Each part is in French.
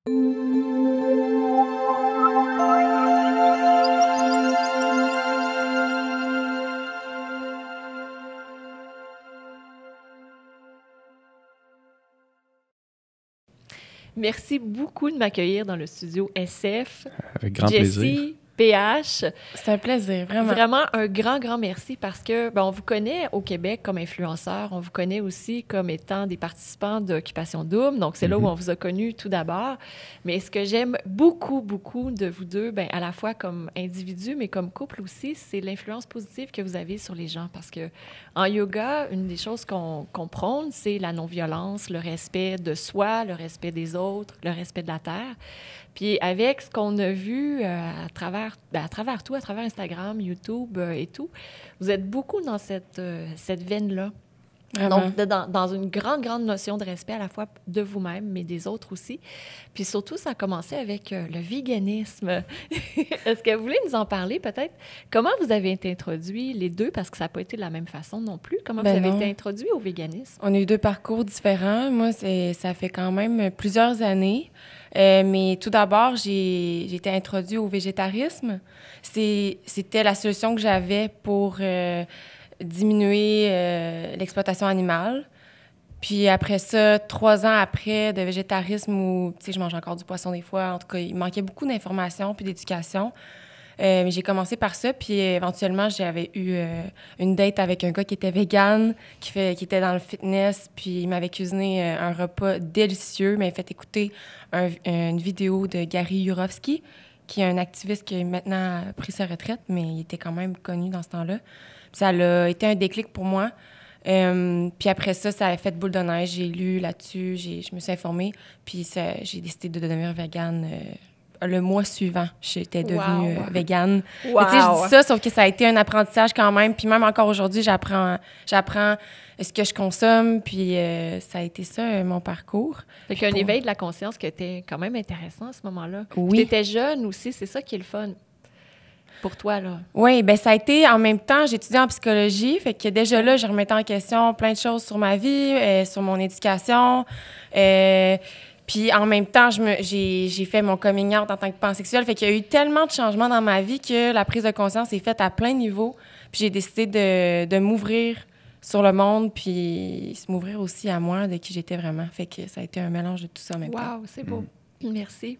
Merci beaucoup de m'accueillir dans le studio SF. Avec grand plaisir. PH. C'est un plaisir, vraiment. Vraiment un grand merci parce que on vous connaît au Québec comme influenceur, on vous connaît aussi comme étant des participants d'Occupation Double, donc c'est là où on vous a connus tout d'abord. Mais ce que j'aime beaucoup de vous deux, à la fois comme individu, mais comme couple aussi, c'est l'influence positive que vous avez sur les gens parce que en yoga, une des choses qu'on prône, c'est la non-violence, le respect de soi, le respect des autres, le respect de la terre. Puis avec ce qu'on a vu à travers tout, à travers Instagram, YouTube et tout, vous êtes beaucoup dans cette veine-là. Vraiment. Donc, dans une grande notion de respect à la fois de vous-même, mais des autres aussi. Puis surtout, ça a commencé avec le véganisme. Est-ce que vous voulez nous en parler peut-être? Comment vous avez été introduits les deux? Parce que ça n'a pas été de la même façon non plus. Comment vous avez été introduits au véganisme? On a eu deux parcours différents. Moi, ça fait quand même plusieurs années. Mais tout d'abord, j'ai été introduite au végétarisme. C'était la solution que j'avais pour diminuer l'exploitation animale. Puis après ça, 3 ans après de végétarisme où, tu sais, je mange encore du poisson des fois, en tout cas, il manquait beaucoup d'informations puis d'éducation. Mais j'ai commencé par ça, puis éventuellement, j'avais eu une date avec un gars qui était vegan, qui était dans le fitness, puis il m'avait cuisiné un repas délicieux. Il m'avait fait écouter une vidéo de Gary Yourofsky, qui est un activiste qui maintenant a pris sa retraite, mais il était quand même connu dans ce temps-là. Puis ça a été un déclic pour moi. Puis après ça, ça a fait boule de neige. J'ai lu là-dessus, je me suis informée, puis j'ai décidé de devenir végane. Le mois suivant, j'étais devenue végane. Wow. Tu sais, je dis ça, sauf que ça a été un apprentissage quand même. Puis même encore aujourd'hui, j'apprends ce que je consomme. Puis ça a été ça, mon parcours. Fait qu'il y a un éveil de la conscience qui était quand même intéressant à ce moment-là. Oui. Tu étais jeune aussi, c'est ça qui est le fun pour toi, là. Oui, bien ça a été en même temps, j'étudiais en psychologie. Fait que déjà là, je remettais en question plein de choses sur ma vie, sur mon éducation. Puis en même temps, j'ai fait mon coming out en tant que pansexuelle. Fait qu'il y a eu tellement de changements dans ma vie que la prise de conscience est faite à plein niveaux. Puis j'ai décidé de m'ouvrir sur le monde, puis m'ouvrir aussi à moi, de qui j'étais vraiment. Fait que ça a été un mélange de tout ça en même temps. Wow, c'est beau. Merci.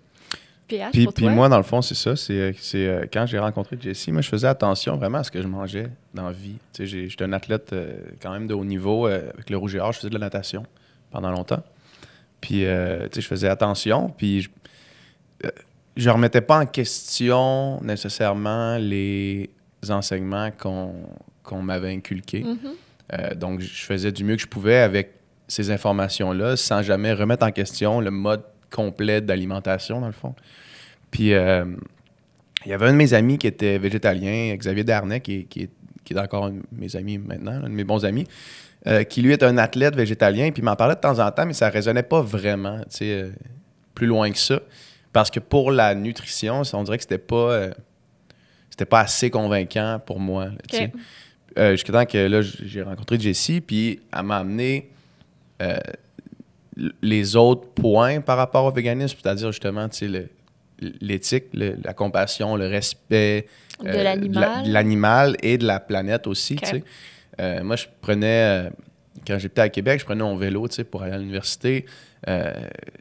PH, Puis pour toi? moi, dans le fond, c'est ça. C'est quand j'ai rencontré Jessie, moi, je faisais attention vraiment à ce que je mangeais dans la vie. Tu sais, j'étais un athlète quand même de haut niveau. Avec le Rouge et Or, je faisais de la natation pendant longtemps. Puis, tu sais, je faisais attention. Puis, je remettais pas en question nécessairement les enseignements qu'on m'avait inculqués. Donc, je faisais du mieux que je pouvais avec ces informations-là sans jamais remettre en question le mode complet d'alimentation, dans le fond. Puis, il y avait un de mes amis qui était végétalien, Xavier Darnay, qui est encore un de mes amis maintenant, un de mes bons amis, qui lui est un athlète végétalien, puis il m'en parlait de temps en temps, mais ça ne résonnait pas vraiment, tu sais, plus loin que ça. Parce que pour la nutrition, on dirait que c'était pas assez convaincant pour moi. Tu sais. Jusqu'à temps que là, j'ai rencontré Jessie, puis elle m'a amené les autres points par rapport au véganisme, c'est-à-dire justement, tu sais, l'éthique, la compassion, le respect de l'animal et de la planète aussi, tu sais. Moi, je prenais, quand j'étais à Québec, je prenais mon vélo, tu sais, pour aller à l'université,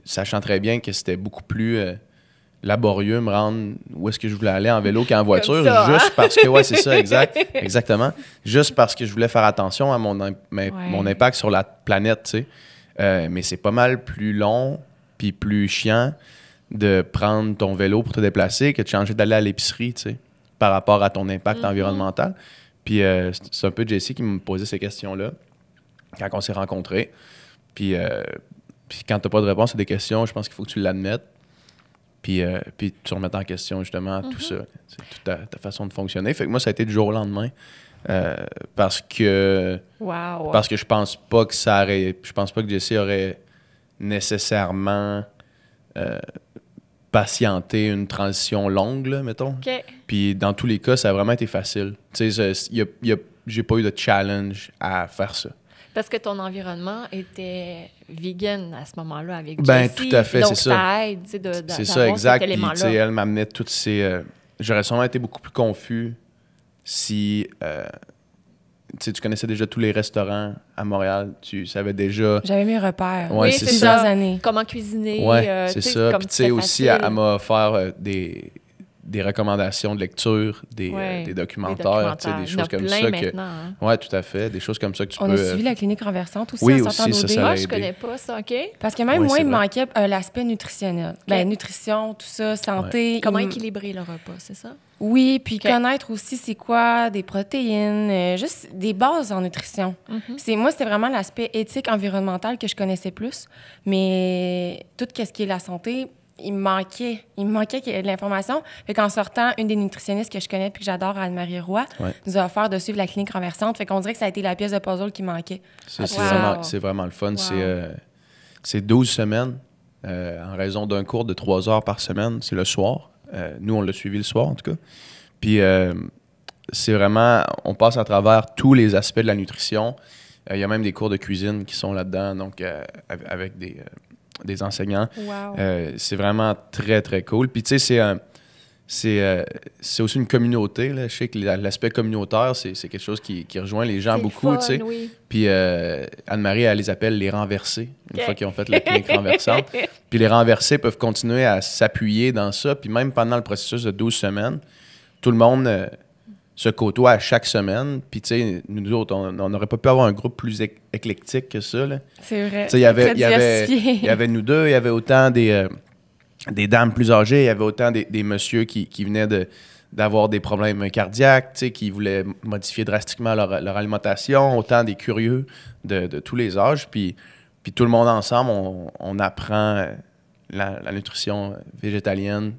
sachant très bien que c'était beaucoup plus laborieux me rendre où est-ce que je voulais aller en vélo qu'en voiture, juste parce que, c'est ça, exactement, juste parce que je voulais faire attention à mon impact sur la planète, tu sais. Mais c'est pas mal plus long puis plus chiant de prendre ton vélo pour te déplacer que de changer d'aller à l'épicerie, tu sais, par rapport à ton impact environnemental. Puis c'est un peu Jessie qui me posait ces questions-là quand on s'est rencontrés. Puis quand tu n'as pas de réponse à des questions, je pense qu'il faut que tu l'admettes. Puis tu remettes en question justement tout ça, toute ta façon de fonctionner. Fait que moi, ça a été du jour au lendemain. Parce que je pense pas que je pense pas que Jessie aurait nécessairement patienté une transition longue, là, mettons. Puis dans tous les cas, ça a vraiment été facile. Tu sais, j'ai pas eu de challenge à faire ça. Parce que ton environnement était vegan à ce moment-là avec Ben, Jessie. tout à fait, donc c'est ça. Aide, tu sais, C'est ça, d'avoir exact. cet Puis, tu sais, élément-là. elle m'amenait toutes ces... J'aurais sûrement été beaucoup plus confus si... tu sais, tu connaissais déjà tous les restaurants à Montréal. Tu savais déjà... J'avais mes repères. Ouais, Oui, c'est c'est plusieurs ça. années. Comment cuisiner. Ouais, tu c'est sais, ça. comme Puis, tu sais, c'était aussi, facile. elle m'a offert des recommandations de lecture, des documentaires, tu sais, des choses comme ça. Maintenant, hein. Oui, tout à fait. Des choses comme ça que tu On peux... a suivi la clinique renversante aussi oui, en sortant aussi, ça, d'OD. ça Moi, l'a je aidé. connais pas ça, OK? Parce que même Ouais, moi, c'est il me vrai. manquait l'aspect nutritionnel. Ben, nutrition, tout ça, santé. Comment équilibrer le repas, c'est ça? Oui, puis OK. connaître aussi c'est quoi des protéines, juste des bases en nutrition. Moi, c'était vraiment l'aspect éthique, environnemental que je connaissais plus. Mais tout ce qui est la santé, il me manquait de l'information. Fait qu'en sortant, une des nutritionnistes que je connais puis que j'adore, Anne-Marie Roy, nous a offert de suivre la clinique renversante. Fait qu'on dirait que ça a été la pièce de puzzle qui manquait. C'est Wow. vraiment le fun. Wow. C'est 12 semaines en raison d'un cours de 3 heures par semaine. C'est le soir. Nous, on l'a suivi le soir, en tout cas. Puis, c'est vraiment... On passe à travers tous les aspects de la nutrition. Il y a même des cours de cuisine qui sont là-dedans, donc avec des enseignants. Wow. C'est vraiment très, très cool. Puis, tu sais, c'est aussi une communauté. Là. Je sais que l'aspect communautaire, c'est quelque chose qui rejoint les gens C'est beaucoup. le Tu fun, sais. oui. Puis Anne-Marie, elle les appelle les renversés, une OK. fois qu'ils ont fait la clinique renversante. Puis les renversés peuvent continuer à s'appuyer dans ça. Puis même pendant le processus de 12 semaines, tout le monde se côtoie à chaque semaine. Puis tu sais, nous autres, on n'aurait pas pu avoir un groupe plus éclectique que ça. Là. C'est vrai. Tu sais, il y avait, Très diversifié. il y avait nous deux, il y avait autant des dames plus âgées, il y avait autant des messieurs qui venaient d'avoir des problèmes cardiaques, tu sais, qui voulaient modifier drastiquement leur alimentation, autant des curieux de tous les âges. Puis tout le monde ensemble, on apprend la nutrition végétalienne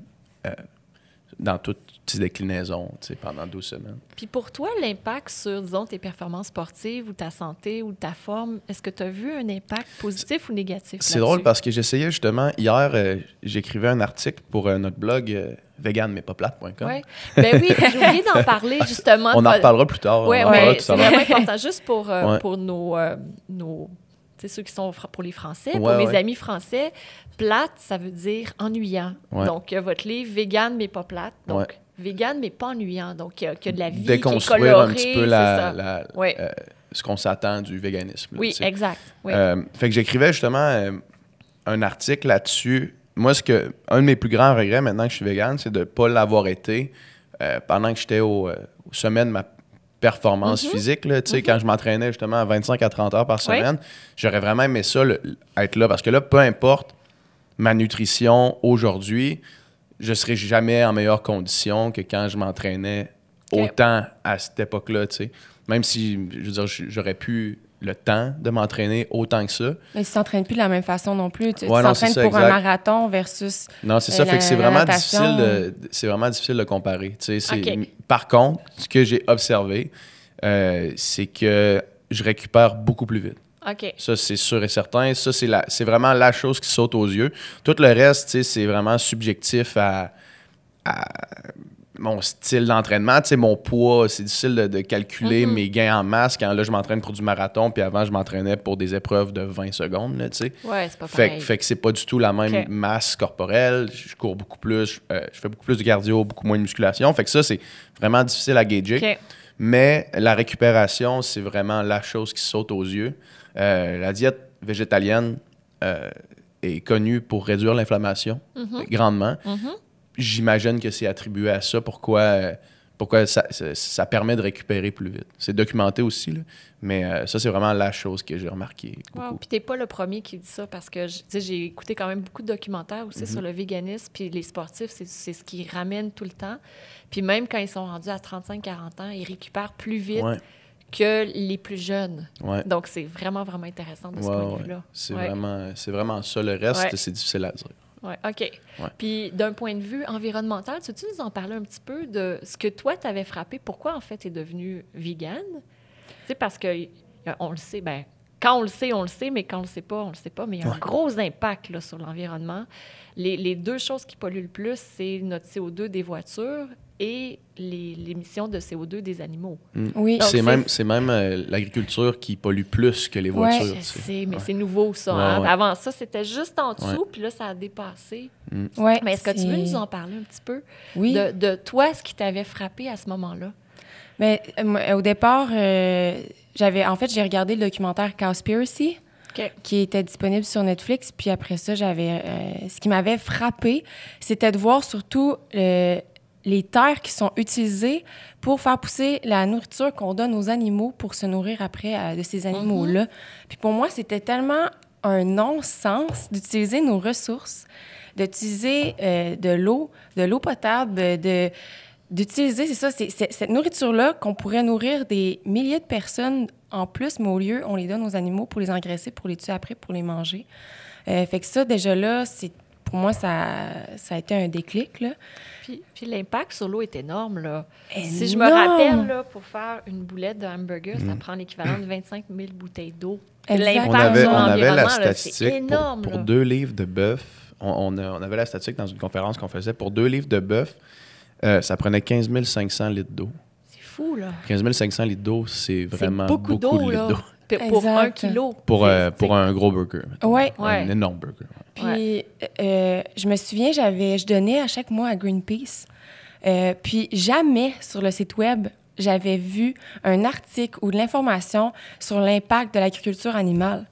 dans toutes ses déclinaisons, tu sais, pendant 12 semaines. Puis pour toi, l'impact sur, disons, tes performances sportives ou ta santé ou ta forme, est-ce que tu as vu un impact positif ou négatif C'est drôle parce que j'essayais justement, hier, j'écrivais un article pour notre blog vegan-mais-pas-plate.com. Ouais. Ben oui, j'ai oublié d'en parler justement. On en reparlera plus tard. Oui, on en reparlera mais tout c'est à l'heure. vraiment important juste pour Ouais. nos tu sais, ceux qui sont pour les Français, Ouais, pour mes ouais. amis français, plate, ça veut dire ennuyant. Ouais. Donc, votre livre, vegan, mais pas plate. Donc, Ouais. vegan, mais pas ennuyant. Donc, qu'il y a de la vie Déconstruire qui est colorée, un petit peu c'est ça. Ouais. ce qu'on s'attend du véganisme. là, Oui, tu sais. exact. Oui. Fait que j'écrivais justement un article là-dessus. Moi, un de mes plus grands regrets maintenant que je suis végane, c'est de ne pas l'avoir été pendant que j'étais au sommet de ma performance physique. Là, tu sais, quand je m'entraînais justement à 25 à 30 heures par semaine, j'aurais vraiment aimé ça, être là. Parce que là, peu importe ma nutrition aujourd'hui, je ne serai jamais en meilleure condition que quand je m'entraînais autant à cette époque-là. Tu sais. Même si, je veux dire, j'aurais pu le temps de m'entraîner autant que ça. Mais tu t'entraînes plus de la même façon non plus. Tu Ouais, non, t'entraînes c'est ça, pour un exact. marathon versus... Non, c'est ça. Fait que c'est la vraiment natation. c'est vraiment difficile de comparer. Tu sais, OK. Par contre, ce que j'ai observé, c'est que je récupère beaucoup plus vite. OK. Ça, c'est sûr et certain. Ça, c'est vraiment la chose qui saute aux yeux. Tout le reste, tu sais, c'est vraiment subjectif à mon style d'entraînement. Tu sais, mon poids, c'est difficile de calculer mes gains en masse quand là, je m'entraîne pour du marathon, puis avant, je m'entraînais pour des épreuves de 20 secondes, là, tu sais. Ouais, c'est pas pareil. Fait que c'est pas du tout la même OK. masse corporelle. Je cours beaucoup plus, je fais beaucoup plus de cardio, beaucoup moins de musculation. Fait que ça, c'est vraiment difficile à gager. OK. Mais la récupération, c'est vraiment la chose qui saute aux yeux. La diète végétalienne est connue pour réduire l'inflammation grandement. J'imagine que c'est attribué à ça. Pourquoi ça permet de récupérer plus vite. C'est documenté aussi, là. Mais ça, c'est vraiment la chose que j'ai remarqué beaucoup. Wow. Puis t'es pas le premier qui dit ça parce que tu sais, j'ai écouté quand même beaucoup de documentaires aussi sur le véganisme, puis les sportifs, c'est ce qui ramène tout le temps. Puis même quand ils sont rendus à 35-40 ans, ils récupèrent plus vite Ouais. que les plus jeunes. Ouais. Donc c'est vraiment, vraiment intéressant de ce point de vue-là. C'est Ouais. vraiment ça. Le reste, Ouais. c'est difficile à dire. Oui, OK. Puis d'un point de vue environnemental, tu nous en parler un petit peu de ce que toi, t'avais frappé? Pourquoi, en fait, tu es devenu vegan? Tu sais, parce que on le sait, ben quand on le sait, mais quand on le sait pas, on le sait pas. Mais il y a un gros impact là, sur l'environnement. Les deux choses qui polluent le plus, c'est notre CO2 des voitures et l'émission de CO2 des animaux. Oui. C'est même l'agriculture qui pollue plus que les voitures. Je sais, mais c'est nouveau, ça. Avant ça, c'était juste en dessous, puis là, ça a dépassé. Ouais, mais est-ce que tu veux nous en parler un petit peu? Oui. De toi, ce qui t'avait frappé à ce moment-là? Mais, au départ, j'ai regardé le documentaire Cowspiracy, qui était disponible sur Netflix. Puis après ça, ce qui m'avait frappé, c'était de voir surtout les terres qui sont utilisées pour faire pousser la nourriture qu'on donne aux animaux pour se nourrir après de ces animaux-là. Puis pour moi, c'était tellement un non-sens d'utiliser nos ressources, d'utiliser de l'eau potable, d'utiliser, c'est ça, cette nourriture-là qu'on pourrait nourrir des milliers de personnes en plus, mais au lieu, on les donne aux animaux pour les engraisser, pour les tuer après, pour les manger. Fait que ça, déjà là, pour moi, ça a été un déclic, là. Puis l'impact sur l'eau est énorme, là. Énorme. Si je me rappelle, là, pour faire une boulette de hamburger, ça prend l'équivalent de 25 000 bouteilles d'eau. Exact. On avait la là, statistique énorme, pour 2 livres de bœuf. On avait la statistique dans une conférence qu'on faisait. Pour 2 livres de bœuf, ça prenait 15 500 litres d'eau. C'est fou, là. 15 500 litres d'eau, c'est vraiment beaucoup de litres d'eau. Pour 1 kilo. Pour un gros burger. Oui. Un énorme burger. Puis, je me souviens, je donnais à chaque mois à Greenpeace. Puis, jamais sur le site web, j'avais vu un article ou de l'information sur l'impact de l'agriculture animale.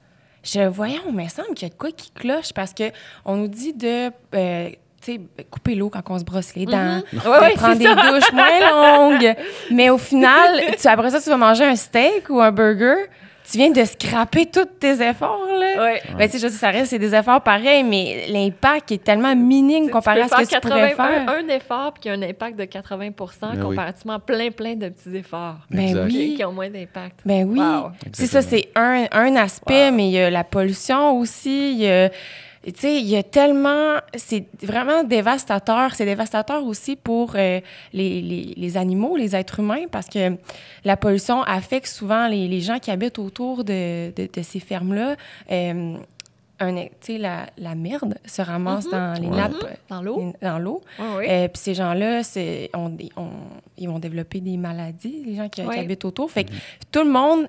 Voyons, mais il me semble qu'il y a de quoi qui cloche parce qu'on nous dit de couper l'eau quand on se brosse les dents, prendre des douches moins longues. Mais au final, après ça, tu vas manger un steak ou un burger. Tu viens de scraper tous tes efforts, là. Ouais. Ben, tu sais, ça reste, c'est des efforts pareils, mais l'impact est tellement minime comparé à ce que tu pourrais faire. Un effort puis qui a un impact de 80 comparativement à plein de petits efforts. Ben oui. Qui ont moins d'impact. Ben oui. Wow. C'est ça, c'est un aspect, mais il y a la pollution aussi, il y a... Tu sais, il y a tellement... C'est vraiment dévastateur. C'est dévastateur aussi pour les animaux, les êtres humains, parce que la pollution affecte souvent les gens qui habitent autour de ces fermes-là. Tu sais, la merde se ramasse dans les nappes. Dans l'eau. Dans l'eau. Oui. Puis ces gens-là, ils vont développer des maladies, les gens qui habitent autour. Fait que tout le monde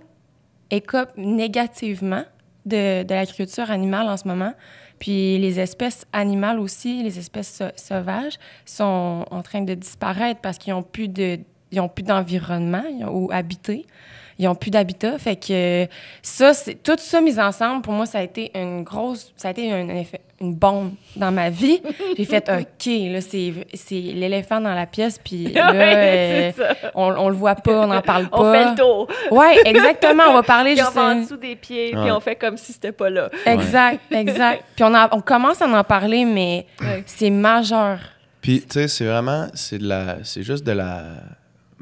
écope négativement de l'agriculture animale en ce moment. Puis les espèces animales aussi, les espèces sauvages, sont en train de disparaître parce qu'ils n'ont plus d'environnement ou habité. Ils n'ont plus d'habitat. Fait que tout ça mis ensemble, pour moi, ça a été une bombe dans ma vie. J'ai fait, OK, là, c'est l'éléphant dans la pièce, puis là, on le voit pas, on n'en parle pas. On fait le tour. Oui, exactement. On va parler juste... on va en dessous des pieds, puis on fait comme si c'était pas là. Exact. Puis on commence à en parler, mais c'est majeur. Puis, tu sais, c'est juste de la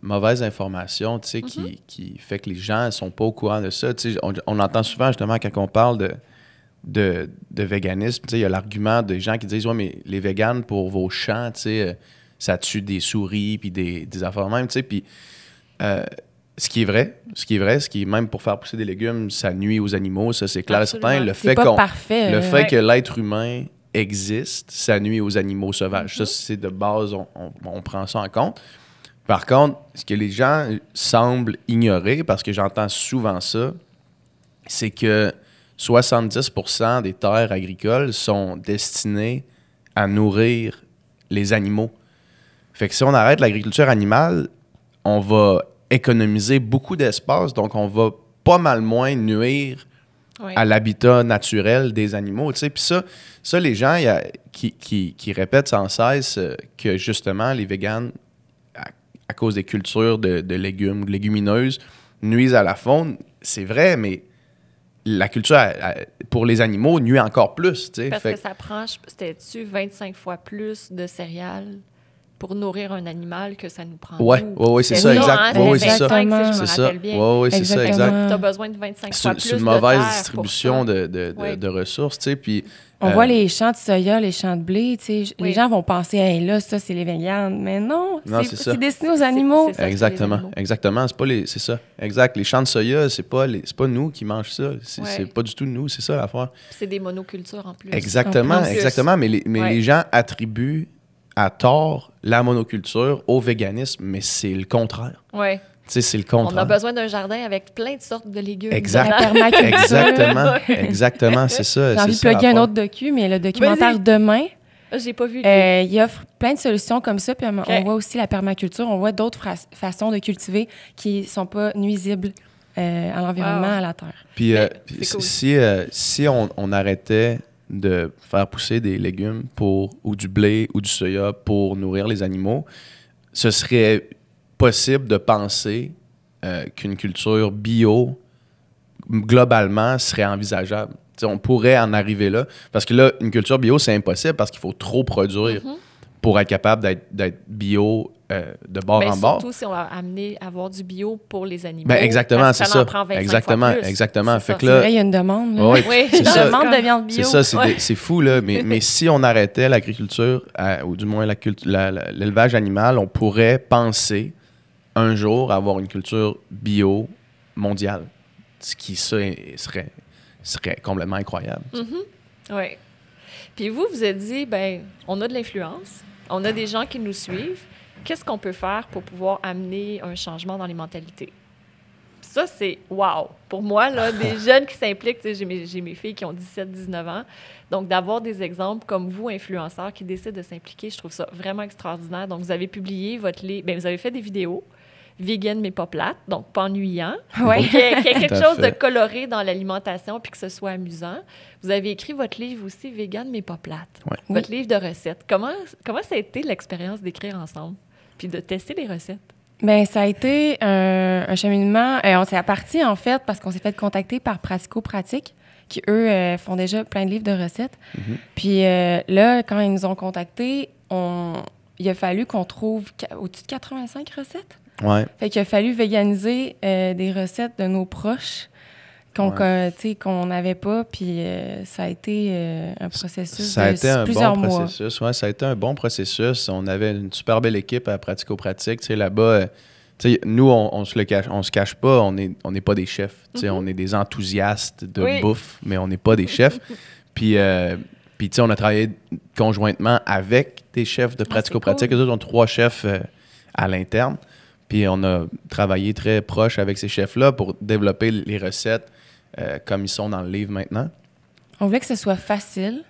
mauvaise information, tu sais, qui fait que les gens ne sont pas au courant de ça. Tu sais, on entend souvent, justement, quand on parle de véganisme, tu sais, il y a l'argument des gens qui disent « Ouais, mais les véganes, pour vos champs, tu sais, ça tue des souris puis des affaires même, tu sais. » Puis, ce qui est vrai, même pour faire pousser des légumes, ça nuit aux animaux, ça, c'est clair et certain. Le fait que l'être humain existe, ça nuit aux animaux sauvages. Ça, c'est de base, on prend ça en compte. Par contre, ce que les gens semblent ignorer, parce que j'entends souvent ça, c'est que 70% des terres agricoles sont destinées à nourrir les animaux. Fait que si on arrête l'agriculture animale, on va économiser beaucoup d'espace, donc on va pas mal moins nuire à l'habitat naturel des animaux. Tu sais. Puis ça, les gens qui répètent sans cesse que justement les véganes, à cause des cultures de légumes, légumineuses, nuisent à la faune, c'est vrai, mais la culture pour les animaux nuit encore plus. Tu sais. Parce que ça prend, c'était-tu 25 fois plus de céréales pour nourrir un animal que ça nous prend. Oui, c'est ça, exact. Oui, c'est ça. C'est ça. Oui, c'est ça, exact. Tu as besoin de 25 fois plus de terre. C'est une mauvaise distribution de ressources, tu sais, puis... On voit les champs de soya, les champs de blé, tu sais, les gens vont penser, hey, là, ça, c'est les véganes. Mais non, c'est destiné aux animaux. Exactement. C'est ça. Exact. Les champs de soya, c'est pas nous qui mangent ça. C'est pas du tout nous, c'est ça l'affaire. C'est des monocultures en plus. Exactement. Mais les gens attribuent à tort la monoculture au véganisme, mais c'est le contraire. Oui. Tu sais, c'est le contraire. On a besoin d'un jardin avec plein de sortes de légumes. Exact. La permaculture. Exactement, c'est ça. J'ai envie de plugger un autre docu, mais le documentaire Demain, j'ai pas vu. il offre plein de solutions comme ça. Puis Okay. on voit aussi la permaculture. On voit d'autres façons de qui sont pas nuisibles à l'environnement, à la terre. Puis cool. si on arrêtait de faire pousser des légumes ou du blé ou du soya pour nourrir les animaux, ce serait possible de penser qu'une culture bio, globalement, serait envisageable. T'sais, on pourrait en arriver là. Parce que là, une culture bio, c'est impossible parce qu'il faut trop produire pour être capable d'être bio de bord en bord. Surtout si on va amener à avoir du bio pour les animaux. Ben exactement, c'est ça. En prend 25 fois plus. Exactement. Fait que là, vrai, il y a une demande. Là. Oui, c'est ça. Demande de viande bio. C'est ça, c'est fou, là. Mais si on arrêtait l'agriculture, ou du moins l'élevage animal, on pourrait penser un jour avoir une culture bio mondiale. Ce qui serait complètement incroyable. Oui. Puis vous êtes dit, ben, on a de l'influence, on a des gens qui nous suivent. Qu'est-ce qu'on peut faire pour pouvoir amener un changement dans les mentalités? Ça, c'est wow! Pour moi, là, des jeunes qui s'impliquent, j'ai mes filles qui ont 17-19 ans, donc d'avoir des exemples comme vous, influenceurs, qui décident de s'impliquer, je trouve ça vraiment extraordinaire. Donc, vous avez publié votre livre, vous avez fait des vidéos, vegan mais pas plate, donc pas ennuyant. Oui. Qu'il y ait quelque chose de coloré dans l'alimentation puis que ce soit amusant. Vous avez écrit votre livre aussi, vegan mais pas plate. Ouais. Votre livre de recettes. Comment ça a été l'expérience d'écrire ensemble puis de tester les recettes? Bien, ça a été un cheminement. On s'est parti, en fait, parce qu'on s'est fait contacter par Pratico-Pratique, qui, eux, font déjà plein de livres de recettes. Puis là, quand ils nous ont contactés, il a fallu qu'on trouve au-dessus de 85 recettes. Ouais. Fait qu'il a fallu véganiser des recettes de nos proches qu'on n'avait pas, puis ça a été un processus de plusieurs mois. Ouais, ça a été un bon processus. On avait une super belle équipe à Pratico-Pratique. Là-bas, nous, on se cache pas, on n'est pas des chefs. On est des enthousiastes de bouffe, mais on n'est pas des chefs. Puis on a travaillé conjointement avec des chefs de Pratico-Pratique. Cool. Eux autres ont 3 chefs à l'interne. Puis on a travaillé très proche avec ces chefs-là pour développer les recettes comme ils sont dans le livre maintenant. On voulait que ce soit facile.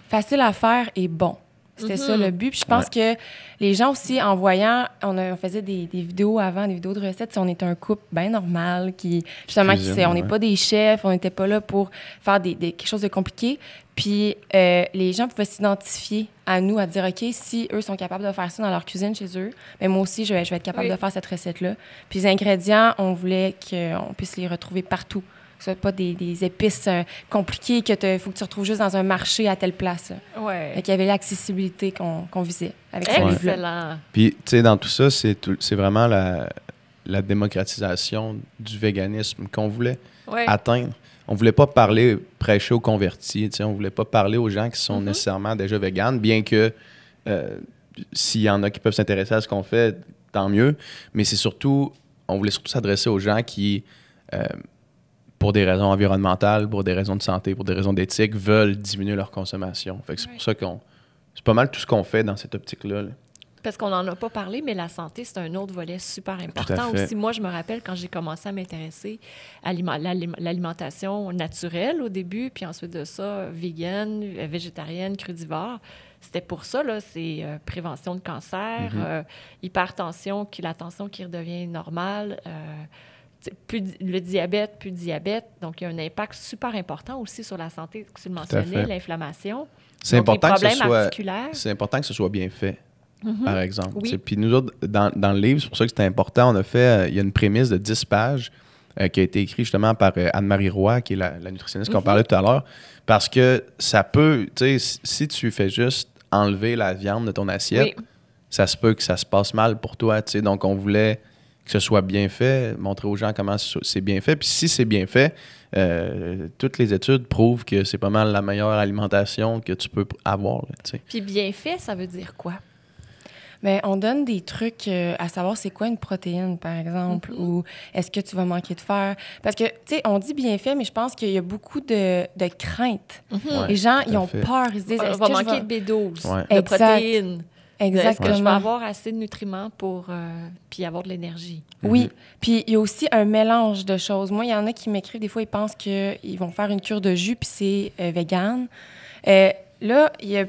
Facile à faire et bon. C'était ça le but. Puis je pense que les gens aussi, en voyant, on faisait des vidéos avant, des vidéos de recettes. On était un couple bien normal qui, justement, on n'est pas des chefs, on n'était pas là pour faire quelque chose de compliqué. Puis les gens pouvaient s'identifier à nous, à dire, OK, si eux sont capables de faire ça dans leur cuisine chez eux, bien, moi aussi, je vais être capable de faire cette recette-là. Puis les ingrédients, on voulait qu'on puisse les retrouver partout. Que ce soit pas des épices compliquées qu'il faut que tu retrouves juste dans un marché à telle place. Ouais. Donc, il y avait l'accessibilité qu'on visait avec ce livre-là. Excellent. Puis, tu sais, dans tout ça, c'est vraiment la démocratisation du véganisme qu'on voulait atteindre. On voulait pas prêcher aux convertis, tu sais, on voulait pas parler aux gens qui sont nécessairement déjà véganes, bien que s'il y en a qui peuvent s'intéresser à ce qu'on fait, tant mieux. Mais on voulait surtout s'adresser aux gens qui... pour des raisons environnementales, pour des raisons de santé, pour des raisons d'éthique, veulent diminuer leur consommation. Fait que c'est pour ça c'est pas mal tout ce qu'on fait dans cette optique-là. Parce qu'on n'en a pas parlé, mais la santé, c'est un autre volet super important aussi. Moi, je me rappelle quand j'ai commencé à m'intéresser à l'alimentation naturelle au début, puis ensuite de ça, vegan, végétarienne, crudivore. C'était pour ça, là, c'est prévention de cancer, hypertension, la tension qui redevient normale, le diabète, plus de diabète. Donc, il y a un impact super important aussi sur la santé. Tu le mentionnais, l'inflation. C'est important que ce soit bien fait, par exemple. Oui. Puis nous autres, dans le livre, c'est pour ça que c'est important, on a fait, il y a une prémisse de 10 pages qui a été écrite justement par Anne-Marie Roy, qui est la nutritionniste qu'on parlait tout à l'heure, parce que ça peut, tu sais, si tu fais juste enlever la viande de ton assiette, ça se peut que ça se passe mal pour toi, tu sais. Donc, on voulait que ce soit bien fait, montrer aux gens comment c'est bien fait. Puis si c'est bien fait, toutes les études prouvent que c'est pas mal la meilleure alimentation que tu peux avoir. Là, puis bien fait, ça veut dire quoi? Bien, on donne des trucs à savoir c'est quoi une protéine, par exemple, ou est-ce que tu vas manquer de fer. Parce que, tu sais, on dit bienfait, mais je pense qu'il y a beaucoup de craintes. Ouais, Les gens, tout à ils ont fait. peur. Ils se disent, On est-ce va que je manquer vais... de B12, Ouais. de Exact. protéines. Est-ce que je vais Exactement. avoir assez de nutriments pour puis avoir de l'énergie? Oui. Puis il y a aussi un mélange de choses. Moi, il y en a qui m'écrivent, des fois, ils pensent qu'ils vont faire une cure de jus, puis c'est vegan. Là, il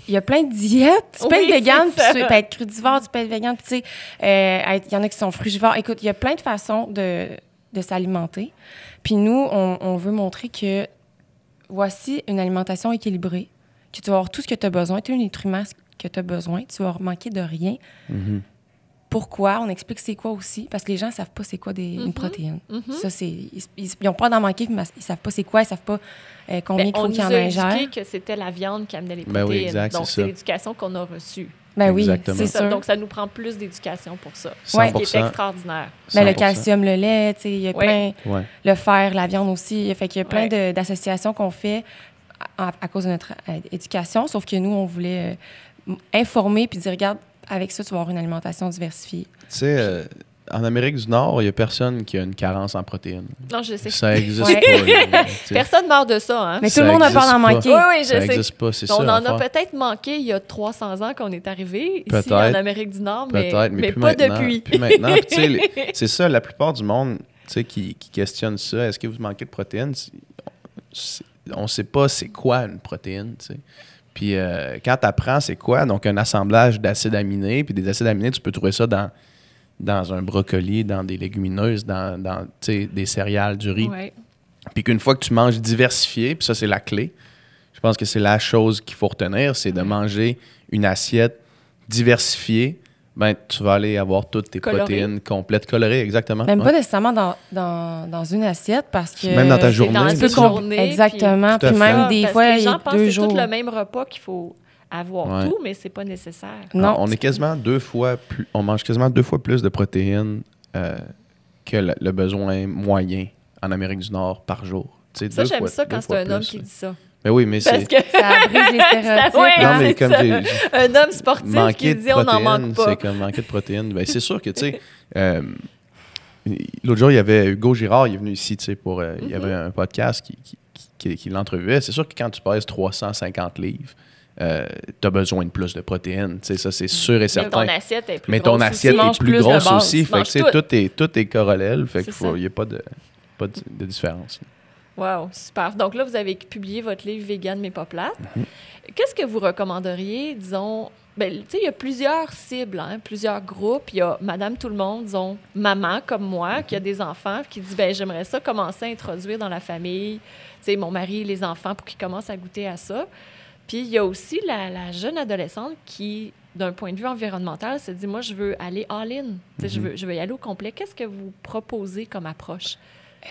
y a plein de diètes. Tu peux être vegan, puis tu peux être crudivore, tu peux être vegan, puis tu sais, il y en a qui sont frugivores. Écoute, il y a plein de façons de s'alimenter. Puis nous, on veut montrer que voici une alimentation équilibrée, que tu vas avoir tout ce que tu as besoin, tous les nutriments que tu as besoin, tu vas manquer de rien. Pourquoi? On explique c'est quoi aussi, parce que les gens ne savent pas c'est quoi une protéine. Ça, ils n'ont pas d'en manquer, mais ils ne savent pas c'est quoi, ils ne savent pas combien il faut qu'ils en ingèrent. On nous a éduqué que c'était la viande qui amenait les protéines. Ben oui, exact, donc, c'est c'est ça. l'éducation qu'on a reçue. Ben oui, Exactement. c'est Ça, sûr. donc, ça nous prend plus d'éducation pour ça. 100%. Ce qui est extraordinaire. Ben, le 100%. calcium, le lait, tu sais, il y a plein... Ouais. Le fer, la viande aussi. Fait qu'il y a plein Ouais. d'associations qu'on fait à cause de notre éducation, sauf que nous, on voulait informer puis dire, regarde, avec ça, tu vas avoir une alimentation diversifiée. Tu sais, en Amérique du Nord, il n'y a personne qui a une carence en protéines. Non, je sais. Ça n'existe Ouais. pas. Tu sais. Personne meurt de ça, hein? Mais tout Ça le monde a peur existe d'en pas. manquer. Oui, oui, je Ça sais. n'existe pas, c'est ça. On en a l'affaire. peut-être manqué il y a 300 ans qu'on est arrivé ici Peut-être. en Amérique du Nord, mais Peut-être, plus pas maintenant. depuis. Plus maintenant. Puis, tu sais, c'est ça, la plupart du monde tu sais, qui questionne ça. Est-ce que vous manquez de protéines? On ne sait pas c'est quoi une protéine. Tu sais. Puis quand tu apprends c'est quoi, donc un assemblage d'acides aminés, puis des acides aminés, tu peux trouver ça dans un brocoli, dans des légumineuses, dans tu sais, des céréales, du riz. Ouais. Puis qu'une fois que tu manges diversifié, puis ça, c'est la clé, je pense que c'est la chose qu'il faut retenir, c'est de manger une assiette diversifiée. Ben, tu vas aller avoir toutes tes Colorées. protéines complètes, colorées, exactement. Même Ouais. pas nécessairement dans une assiette, parce que... Même dans ta C'est journée. dans c'est une ça. journée. Exactement. Tout à Puis fait. même des parce fois, que les il y a gens pensent 2 que c'est jours. tout le même repas qu'il faut avoir Ouais. tout, mais c'est pas nécessaire. Non. On est quasiment 2 fois plus... On mange quasiment 2 fois plus de protéines que le besoin moyen en Amérique du Nord par jour. Tu sais, Ça, 2 j'aime fois- ça 2 quand fois c'est un homme plus. qui dit ça. Ben oui, mais Parce c'est... que Ça brise les stéréotypes. Ouais, Non, hein. mais c'est comme ça. j'ai... Un homme sportif qui Manquer de dit on n'en manque protéines, pas. c'est comme manquer de protéines. Ben, c'est sûr que, tu sais, l'autre jour, il y avait Hugo Girard, il est venu ici, tu sais, pour... il y avait un podcast qui l'entrevuait. C'est sûr que quand tu pèses 350 livres, tu as besoin de plus de protéines. Tu sais, ça, c'est sûr et Mais certain. ton assiette est plus Mais ton grosse assiette aussi. manges est plus plus de grosse base. aussi. Tu Fait que, manges tu sais, tout est corrélé. Fait C'est qu'il ça. n'y a pas de différence. Wow, super. Donc là, vous avez publié votre livre Vegan mais pas plate. Qu'est-ce que vous recommanderiez, disons... Ben, tu sais, il y a plusieurs cibles, hein, plusieurs groupes. Il y a Madame Tout-le-Monde, disons, maman comme moi, qui a des enfants, qui dit, ben j'aimerais ça commencer à introduire dans la famille, tu sais, mon mari, les enfants, pour qu'ils commencent à goûter à ça. Puis il y a aussi la jeune adolescente qui, d'un point de vue environnemental, se dit, moi, je veux aller all-in. Tu sais, je veux y aller au complet. Qu'est-ce que vous proposez comme approche?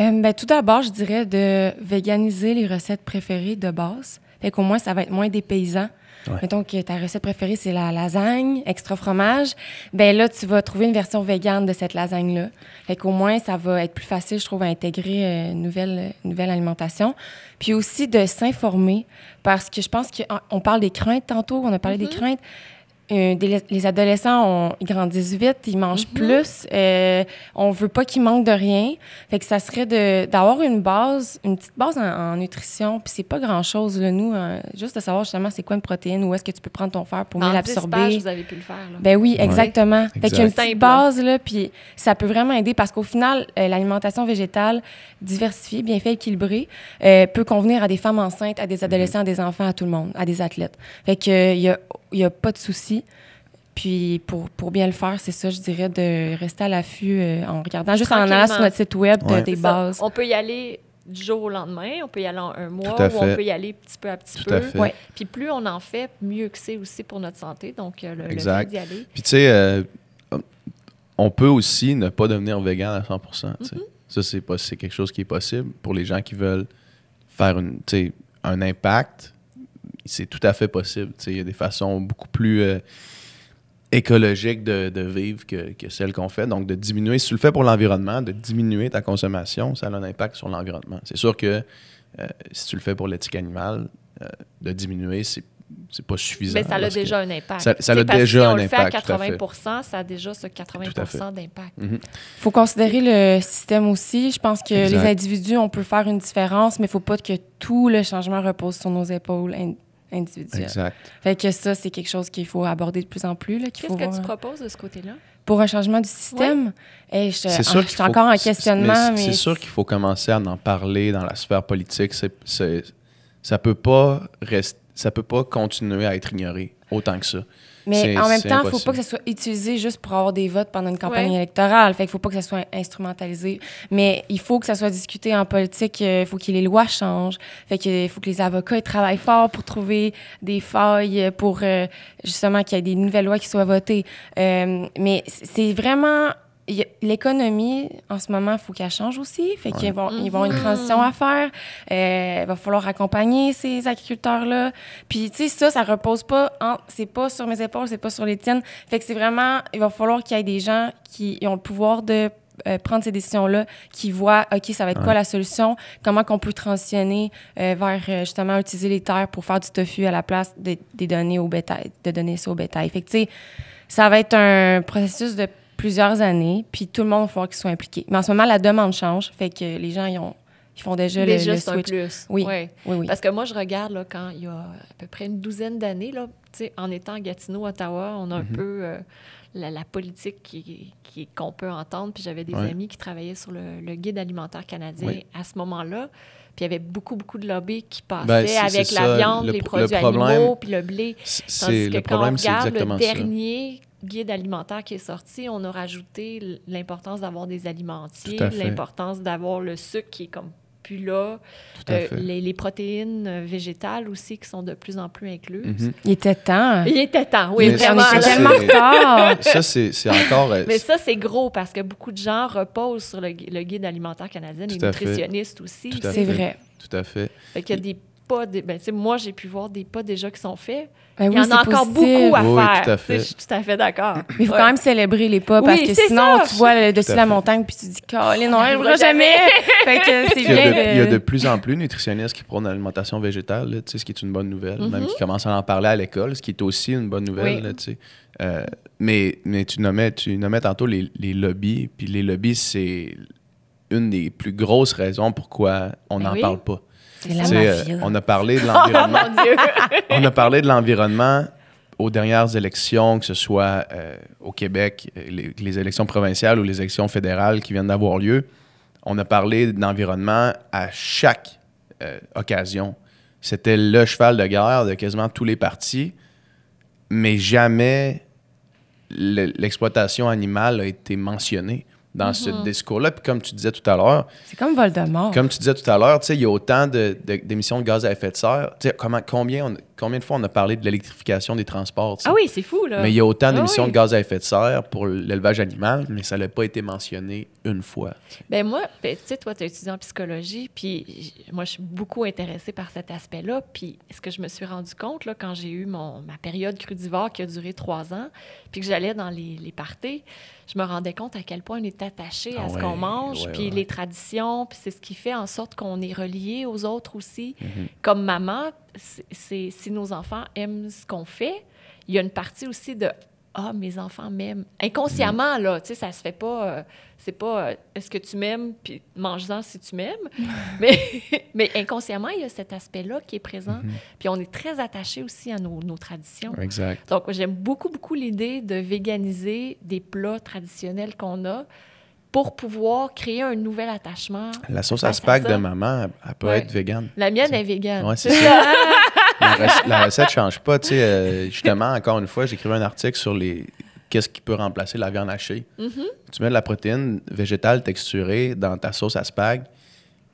Ben, tout d'abord, je dirais de véganiser les recettes préférées de base. Fait qu'au moins, ça va être moins dépaysant. Ouais. Mettons que ta recette préférée, c'est la lasagne, extra fromage. Ben là, tu vas trouver une version végane de cette lasagne-là. Fait qu'au moins, ça va être plus facile, je trouve, à intégrer une nouvelle alimentation. Puis aussi de s'informer, parce que je pense qu'on parle des craintes tantôt, on a parlé des craintes. Les adolescents, ils grandissent vite, ils mangent plus. On veut pas qu'ils manquent de rien. Fait que ça serait d'avoir une petite base en nutrition. Puis c'est pas grand-chose, là, nous. Juste de savoir justement c'est quoi une protéine, où est-ce que tu peux prendre ton fer pour mieux En 10 pages, l'absorber. vous avez pu le faire. Là. Ben oui, exactement. Fait qu'il y a une Exact. petite base, là, puis ça peut vraiment aider parce qu'au final, l'alimentation végétale diversifiée, bien fait, équilibrée, peut convenir à des femmes enceintes, à des adolescents, à des enfants, à tout le monde, à des athlètes. Fait que il y a pas de souci. Puis pour bien le faire, c'est ça, je dirais, de rester à l'affût en regardant, juste en allant sur notre site web, Ouais. des C'est ça. bases. On peut y aller du jour au lendemain, on peut y aller en un mois, Tout à ou on fait. peut y aller petit peu à petit Tout peu. à fait. Ouais. Puis plus on en fait, mieux que c'est aussi pour notre santé. Donc, le Exact. fait d'y aller. Puis, tu sais, on peut aussi ne pas devenir végan à 100%. Tu sais. Ça, c'est quelque chose qui est possible pour les gens qui veulent faire tu sais, un impact. C'est tout à fait possible. Tu sais, il y a des façons beaucoup plus écologiques de vivre que celles qu'on fait. Donc, de diminuer, si tu le fais pour l'environnement, de diminuer ta consommation, ça a un impact sur l'environnement. C'est sûr que si tu le fais pour l'éthique animale, de diminuer, pas suffisant. Mais ça a déjà un impact. Ça a déjà un impact. Si on le fait à 80 ça a déjà ce 80 d'impact. Il faut considérer le système aussi. Je pense que les individus, on peut faire une différence, mais il ne faut pas que tout le changement repose sur nos épaules individuelles. Exact. Fait que ça, c'est quelque chose qu'il faut aborder de plus en plus. Qu'est-ce que tu proposes de ce côté-là? Pour un changement du système? Ouais. Je suis encore en questionnement. C'est sûr qu'il faut commencer à en parler dans la sphère politique. Ça peut pas continuer à être ignoré autant que ça. Mais en même temps, il ne faut pas que ça soit utilisé juste pour avoir des votes pendant une campagne électorale. Fait qu'il ne faut pas que ça soit instrumentalisé. Mais il faut que ça soit discuté en politique. Il faut que les lois changent. Fait qu'il faut que les avocats travaillent fort pour trouver des failles pour justement qu'il y ait des nouvelles lois qui soient votées. Mais c'est vraiment... L'économie, en ce moment, il faut qu'elle change aussi. Fait qu'ils vont avoir une transition à faire. Il va falloir accompagner ces agriculteurs-là. Puis, tu sais, ça repose pas... c'est pas sur mes épaules, c'est pas sur les tiennes. Fait que c'est vraiment... Il va falloir qu'il y ait des gens qui ont le pouvoir de prendre ces décisions-là, qui voient, OK, ça va être quoi la solution? Comment qu'on peut transitionner vers, justement, utiliser les terres pour faire du tofu à la place de donner au bétail, de donner ça au bétail. Fait que, tu sais, ça va être un processus de plusieurs années, puis tout le monde va falloir qu'ils soient impliqués. Mais en ce moment, la demande change, fait que les gens, ils font déjà le switch. Un plus. Oui. Parce que moi, je regarde, là, quand il y a à peu près une douzaine d'années, là, en étant à Gatineau, Ottawa, on a un peu la politique qu'on peut entendre. Puis j'avais des amis qui travaillaient sur le guide alimentaire canadien à ce moment-là. Puis il y avait beaucoup de lobbies qui passaient avec la viande, les produits animaux, puis le blé. Tandis que quand on regarde le dernier guide alimentaire qui est sorti, on a rajouté l'importance d'avoir des alimentiers, l'importance d'avoir le sucre qui est comme plus là, les protéines végétales aussi qui sont de plus en plus incluses. Il était temps. Oui, vraiment. On était tellement en retard. Ça, c'est encore... Mais ça, c'est gros parce que beaucoup de gens reposent sur le guide alimentaire canadien, les nutritionnistes aussi. C'est vrai. Tout à fait. Fait qu'il y a des pas... moi, j'ai pu voir des pas déjà qui sont faits. Ben il y en a encore beaucoup à faire. Tout à fait. Je suis tout à fait d'accord. Mais il faut quand même célébrer les pas parce que sinon, tu vois le dessus de la montagne puis tu dis « Colin, on n'arrivera jamais! » Fait que c'est bien Il y a de plus en plus de nutritionnistes qui prônent l'alimentation végétale, là, ce qui est une bonne nouvelle, même qui commencent à en parler à l'école, ce qui est aussi une bonne nouvelle. Là, mais tu nommais tantôt les lobbies, puis les lobbies, c'est une des plus grosses raisons pourquoi on n'en parle pas. C'est la mafia. On a parlé de l'environnement. Oh, mon Dieu! On a parlé de l'environnement aux dernières élections, que ce soit au Québec, les élections provinciales ou les élections fédérales qui viennent d'avoir lieu. On a parlé d'environnement à chaque occasion. C'était le cheval de guerre de quasiment tous les partis, mais jamais l'exploitation animale a été mentionnée dans ce discours-là. Puis comme tu disais tout à l'heure... C'est comme Voldemort. Comme tu disais tout à l'heure, il y a autant d'émissions de gaz à effet de serre. Combien de fois on a parlé de l'électrification des transports? Ah oui, c'est fou, là. Mais il y a autant d'émissions de gaz à effet de serre pour l'élevage animal, mais ça n'a pas été mentionné une fois. Bien, moi, tu sais, toi, tu es étudiant en psychologie, puis moi, je suis beaucoup intéressée par cet aspect-là. Puis ce que je me suis rendu compte, là, quand j'ai eu ma période crudivore qui a duré 3 ans, puis que j'allais dans les parties, je me rendais compte à quel point on est attaché à ce qu'on mange, puis les traditions, puis c'est ce qui fait en sorte qu'on est relié aux autres aussi. Comme maman, si nos enfants aiment ce qu'on fait, il y a une partie aussi de « Ah, mes enfants m'aiment ». Inconsciemment, là, tu sais, ça se fait pas... c'est pas « Est-ce que tu m'aimes? » puis « Mange-en si tu m'aimes. » mais inconsciemment, il y a cet aspect-là qui est présent. Puis on est très attaché aussi à nos traditions. Exact. Donc, j'aime beaucoup l'idée de véganiser des plats traditionnels qu'on a pour pouvoir créer un nouvel attachement. La sauce à spag de maman, elle peut être végane. La mienne est végane. Oui, c'est ça. La recette ne change pas. Justement, encore une fois, j'écrivais un article sur qu'est-ce qui peut remplacer la viande hachée. Tu mets de la protéine végétale texturée dans ta sauce à spag,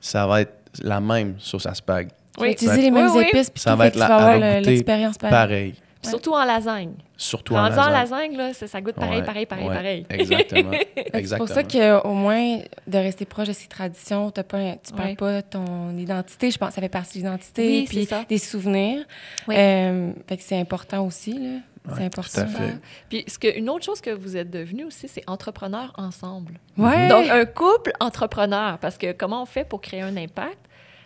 ça va être la même sauce à spag. Oui, utiliser les mêmes épices, puis ça va être tu vas avoir l'expérience pareil. Surtout en lasagne. En lasagne, là, ça goûte pareil. Exactement. C'est pour ça qu'au moins, de rester proche de ces traditions, tu perds pas ton identité. Je pense que ça fait partie de l'identité, puis des souvenirs. Fait que c'est important aussi, là. C'est important. Tout à fait. Puis une autre chose que vous êtes devenus aussi, c'est entrepreneurs ensemble. Ouais. Donc, un couple entrepreneur. Parce que comment on fait pour créer un impact?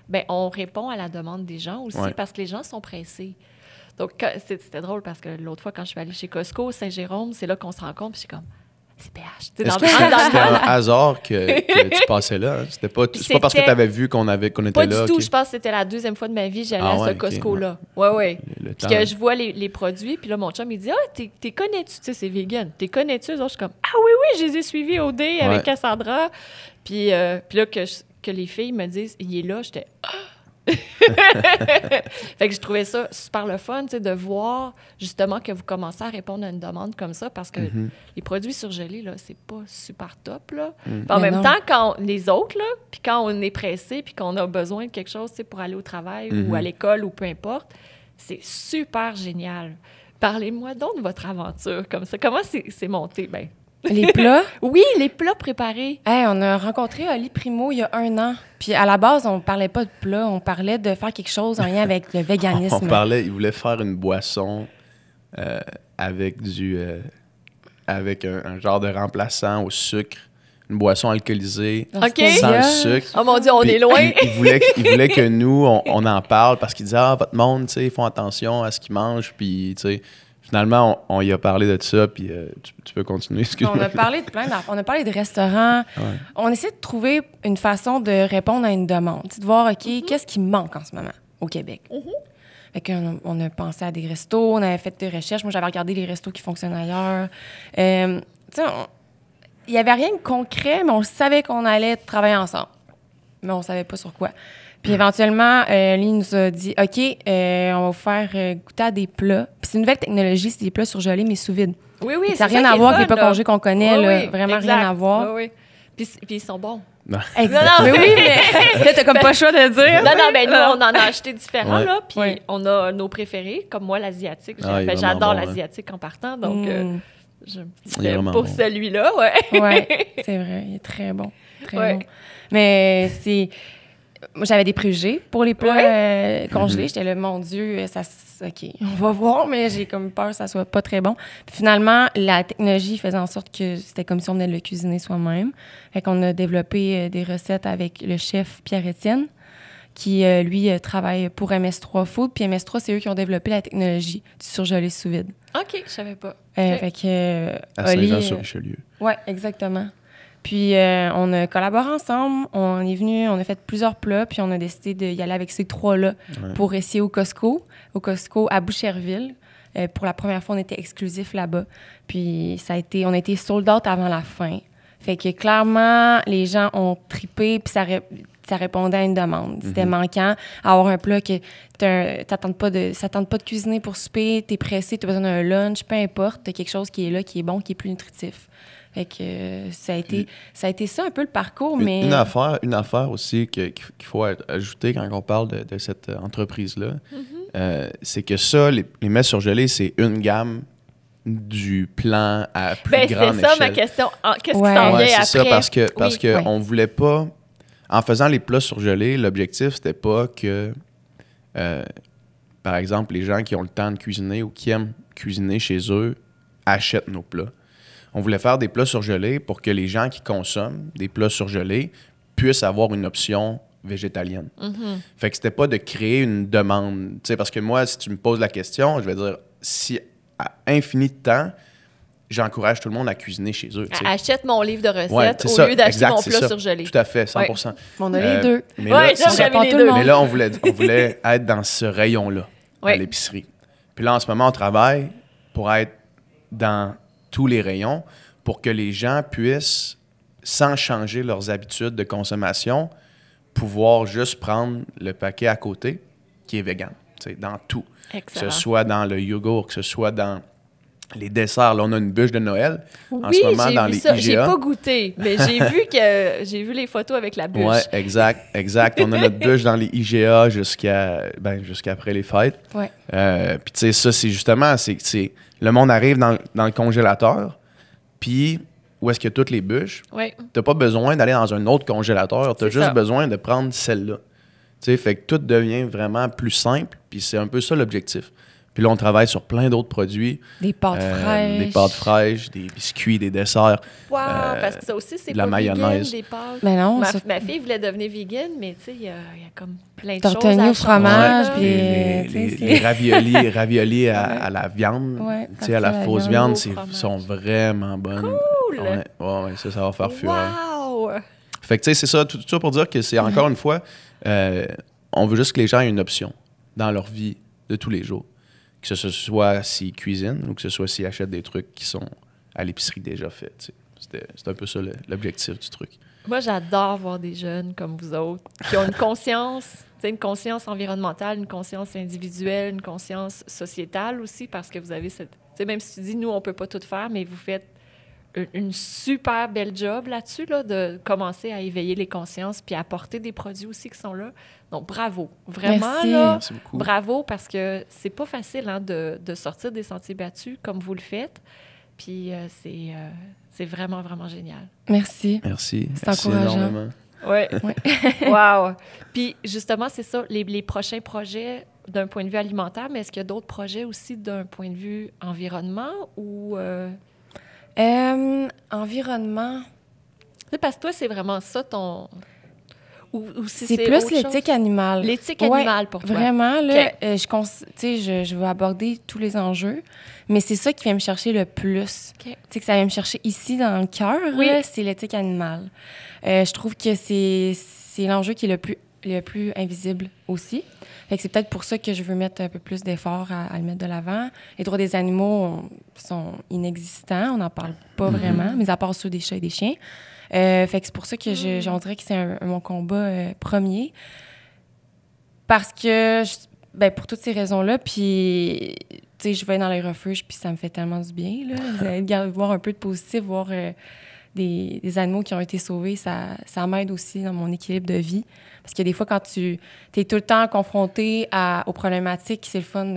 Bien, on répond à la demande des gens aussi parce que les gens sont pressés. Donc, c'était drôle parce que l'autre fois, quand je suis allée chez Costco, Saint-Jérôme, c'est là qu'on se rencontre. Puis je suis comme, c'est PH. Est-ce que c'était un hasard que tu passais là? Hein? C'était pas parce que tu avais vu qu'on était là? Pas du tout. Je pense que c'était la deuxième fois de ma vie que j'allais à ce Costco-là. Oui. Puis que je vois les produits. Puis là, mon chum, il dit, t'es connais-tu? Tu sais, c'est vegan. T'es connais-tu? Je suis comme, oui, je les ai suivis au dé avec Cassandra. Puis là, que les filles me disent, il est là, j'étais, fait que je trouvais ça super le fun, tu sais, de voir justement que vous commencez à répondre à une demande comme ça parce que les produits surgelés, là, c'est pas super top, là. En même temps, quand les autres, là, puis quand on est pressé puis qu'on a besoin de quelque chose, tu sais, pour aller au travail ou à l'école ou peu importe, c'est super génial. Parlez-moi donc de votre aventure comme ça. Comment c'est monté? Ben, les plats? Oui, les plats préparés. Hey, on a rencontré Oli Primo il y a 1 an. Puis à la base, on parlait pas de plats, on parlait de faire quelque chose en lien avec le véganisme. Il voulait faire une boisson avec avec un genre de remplaçant au sucre, une boisson alcoolisée sans le sucre. Oh mon Dieu, on est loin. Il voulait que nous, on en parle parce qu'il disait, votre monde, tu sais, ils font attention à ce qu'ils mangent, puis tu sais. Finalement, on y a parlé de ça, puis tu peux continuer, excuse-moi. On a parlé de plein d'affaires. On a parlé de restaurants. Ouais. On essaie de trouver une façon de répondre à une demande. De voir, OK, qu'est-ce qui manque en ce moment au Québec? Fait qu'on a pensé à des restos, on avait fait des recherches. Moi, j'avais regardé les restos qui fonctionnent ailleurs. Tu sais, il n'y avait rien de concret, mais on savait qu'on allait travailler ensemble. Mais on ne savait pas sur quoi. Puis éventuellement, lui nous a dit, OK, on va vous faire goûter à des plats. Puis c'est une nouvelle technologie, c'est des plats surgelés, mais sous vide. Oui, ça n'a rien à voir avec les plats congés qu'on connaît, là, vraiment exact. Rien à voir. Oui. Puis ils sont bons. Exact. Non, mais oui, mais là, t'as comme pas le choix de le dire. Non, ben nous, on en a acheté différents, là, puis on a nos préférés, comme moi, l'asiatique. J'adore l'asiatique en partant, donc je me pour celui-là, Oui, c'est vrai, il est très bon, très bon. Mais c'est... Moi, j'avais des préjugés pour les plats congelés. J'étais là, mon Dieu, OK, on va voir, mais j'ai comme peur que ça soit pas très bon. Puis finalement, la technologie faisait en sorte que c'était comme si on venait de le cuisiner soi-même. Fait qu'on a développé des recettes avec le chef Pierre-Étienne, qui, lui, travaille pour MS3 Food. Puis MS3, c'est eux qui ont développé la technologie du surgelé sous vide. OK, je savais pas. Fait que... à Saint-Jean-sur-Richelieu. Oui, exactement. Puis, on a collaboré ensemble. On est venu, on a fait plusieurs plats, puis on a décidé d'y aller avec ces 3-là pour essayer au Costco à Boucherville. Pour la première fois, on était exclusif là-bas. Puis, on a été sold out avant la fin. Fait que clairement, les gens ont trippé, puis ça répondait à une demande. C'était manquant. Avoir un plat que ça tente pas de cuisiner pour souper, t'es pressé, t'as besoin d'un lunch, peu importe, t'as quelque chose qui est là, qui est bon, qui est plus nutritif. Fait que ça a été ça un peu le parcours, mais... Une affaire aussi qu'il faut ajouter quand on parle de cette entreprise-là, c'est que ça, les mets surgelés, c'est une gamme du plan à plus grande échelle. C'est ça ma question. Qu'est-ce qui s'en vient après? C'est ça, parce que on voulait pas... En faisant les plats surgelés, l'objectif, c'était pas que, par exemple, les gens qui ont le temps de cuisiner ou qui aiment cuisiner chez eux achètent nos plats. On voulait faire des plats surgelés pour que les gens qui consomment des plats surgelés puissent avoir une option végétalienne. Fait que c'était pas de créer une demande. Tu sais, parce que moi, si tu me poses la question, je vais dire, si à infini de temps, j'encourage tout le monde à cuisiner chez eux. T'sais. Achète mon livre de recettes au lieu d'acheter mon plat surgelé. Tout à fait, 100%. On a les deux. Mais là, on voulait être dans ce rayon-là, à l'épicerie. Puis là, en ce moment, on travaille pour être dans tous les rayons pour que les gens puissent, sans changer leurs habitudes de consommation, pouvoir juste prendre le paquet à côté qui est vegan, dans tout. Excellent. Que ce soit dans le yogourt, que ce soit dans les desserts. Là, on a une bûche de Noël en ce moment dans les IGA. J'ai pas goûté, mais j'ai vu les photos avec la bûche. Oui, exact. On a notre bûche dans les IGA jusqu'après les fêtes. Ouais. Puis tu sais, ça, c'est justement, c'est le monde arrive dans le congélateur, puis où est-ce qu'il y a toutes les bûches? Ouais. T'as pas besoin d'aller dans un autre congélateur, t'as juste besoin de prendre celle-là. Tu sais, fait que tout devient vraiment plus simple, puis c'est un peu ça l'objectif. Puis là, on travaille sur plein d'autres produits. Des pâtes fraîches. Des pâtes fraîches, des biscuits, des desserts. Wow! Parce que ça aussi, c'est de la pas mayonnaise. vegan, des pâtes. Mais non, Ma fille voulait devenir vegan, mais tu sais, il y a comme plein de tortellini choses au à fromage, changer, puis Les raviolis à la viande, Ouais, tu sais, à la à la fausse viande. viande, Au fromage. sont vraiment bonnes. Cool! Ouais, ça va faire fureur. Wow! Fait que, tu sais, c'est ça, tout ça pour dire que c'est encore une fois, on veut juste que les gens aient une option dans leur vie de tous les jours. Que ce soit s'ils cuisinent ou que ce soit s'ils achètent des trucs qui sont à l'épicerie déjà faits. Tu sais. C'est un peu ça l'objectif du truc. Moi, j'adore voir des jeunes comme vous autres qui ont une conscience, tu sais, une conscience environnementale, une conscience individuelle, une conscience sociétale aussi, parce que vous avez cette... Tu sais, même si tu dis, nous, on peut pas tout faire, mais vous faites une super belle job là-dessus, là, de commencer à éveiller les consciences puis à apporter des produits aussi qui sont là. Donc, bravo. Vraiment, Merci. là, Merci beaucoup. bravo, parce que c'est pas facile hein, de sortir des sentiers battus comme vous le faites. Puis c'est vraiment, vraiment génial. Merci. Merci. C'est Merci encourageant. énormément. Oui. Ouais. Wow. Puis, justement, c'est ça, les prochains projets d'un point de vue alimentaire, mais est-ce qu'il y a d'autres projets aussi d'un point de vue environnement ou... Environnement. Tu sais, parce que toi, c'est vraiment ça ton... Ou si C'est plus autre l'éthique chose? animale. L'éthique Ouais, animale pour toi. Vraiment, là, OK. je veux aborder tous les enjeux, mais c'est ça qui vient me chercher le plus. OK. Tu sais, que ça vient me chercher ici, dans le cœur, Oui. là, c'est l'éthique animale. Je trouve que c'est l'enjeu qui est le plus invisible aussi. Fait que c'est peut-être pour ça que je veux mettre un peu plus d'efforts à le mettre de l'avant. Les droits des animaux sont inexistants, on n'en parle pas vraiment, mais à part ceux des chats et des chiens. Fait que c'est pour ça que on dirait que c'est mon combat premier. Parce que, pour toutes ces raisons-là, puis, tu sais, je vais dans les refuges, puis ça me fait tellement du bien, là. Vous allez voir un peu de positif, voir des animaux qui ont été sauvés, ça m'aide aussi dans mon équilibre de vie. Parce que des fois, quand tu es tout le temps confronté aux problématiques, c'est le fun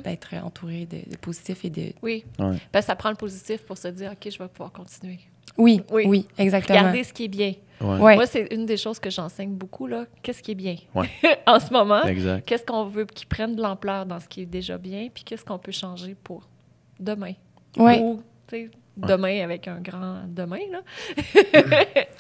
d'être entouré de positif et de... Oui. Ouais. Parce que ça prend le positif pour se dire, OK, je vais pouvoir continuer. Oui, Oui. oui, exactement. Regardez ce qui est bien. Ouais. Ouais. Moi, c'est une des choses que j'enseigne beaucoup, là. Qu'est-ce qui est bien? Ouais. En ce moment, Exact. qu'est-ce qu'on veut qui prenne de l'ampleur dans ce qui est déjà bien, puis qu'est-ce qu'on peut changer pour demain? Ouais. Ou, tu sais, demain avec un grand demain, là.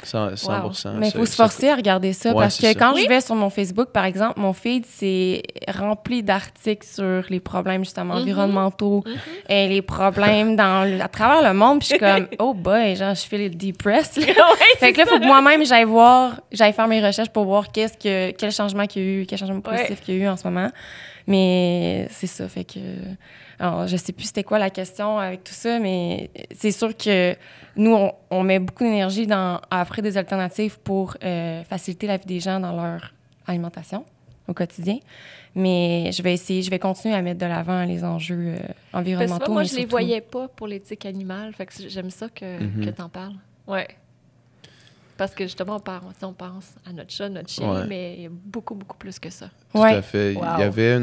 100%. Mais il faut se forcer à regarder ça, Ouais, parce c'est que ça. quand je vais sur mon Facebook, par exemple, mon feed, c'est rempli d'articles sur les problèmes, justement, environnementaux, et les problèmes à travers le monde, puis je suis comme, oh boy, genre, je fais le depressed, là. Fait que là, il faut que moi-même, j'aille faire mes recherches pour voir quel changement qu'il y a eu, quel changement positif qu'il y a eu en ce moment. Mais c'est ça, fait que... Alors, je sais plus c'était quoi la question avec tout ça, mais c'est sûr que nous, on met beaucoup d'énergie à offrir des alternatives pour faciliter la vie des gens dans leur alimentation au quotidien. Mais je vais continuer à mettre de l'avant les enjeux environnementaux. Parce que moi, mais je les surtout... voyais pas pour l'éthique animale. Fait que j'aime ça que tu en parles. Ouais. Parce que justement, on pense à notre chat, notre chien, Ouais. mais il y a beaucoup, beaucoup plus que ça. Tout Ouais. à fait. Wow. Il y avait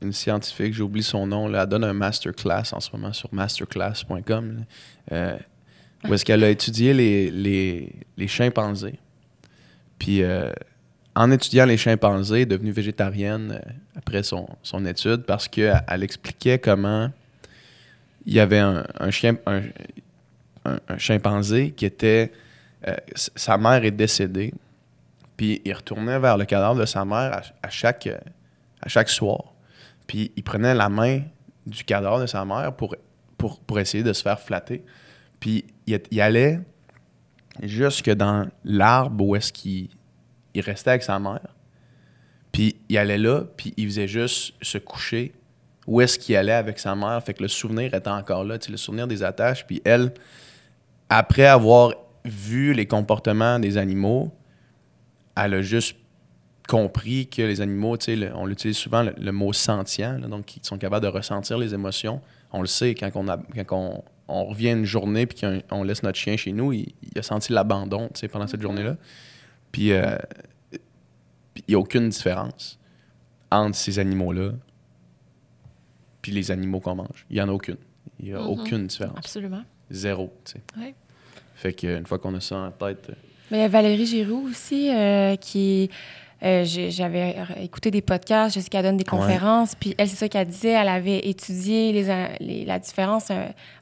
une scientifique, j'ai oublié son nom, là, elle donne un masterclass en ce moment sur masterclass.com, où est-ce qu'elle a étudié les chimpanzés. Puis en étudiant les chimpanzés, elle est devenue végétarienne après son étude parce qu'elle expliquait comment il y avait un chimpanzé qui était... sa mère est décédée, puis il retournait vers le cadavre de sa mère à chaque soir. Puis il prenait la main du cadavre de sa mère pour essayer de se faire flatter. Puis il allait jusque dans l'arbre où est-ce qu'il restait avec sa mère. Puis il allait là, puis il faisait juste se coucher où est-ce qu'il allait avec sa mère. Fait que le souvenir était encore là, tu sais, le souvenir des attaches. Puis elle, après avoir vu les comportements des animaux, elle a juste compris que les animaux, tu sais, on l'utilise souvent le mot sentient, là, donc ils sont capables de ressentir les émotions. On le sait, quand on revient une journée puis qu'on laisse notre chien chez nous, il a senti l'abandon, tu sais, pendant cette journée-là. Puis il n'y a aucune différence entre ces animaux-là puis les animaux qu'on mange. Il n'y en a aucune. Il n'y a aucune différence. Absolument. Zéro, tu sais. Ouais. Fait qu'une fois qu'on a ça en tête... Mais il y a Valérie Giroux aussi, qui J'avais écouté des podcasts, Jessica donne des conférences, puis elle, c'est ça qu'elle disait, elle avait étudié la différence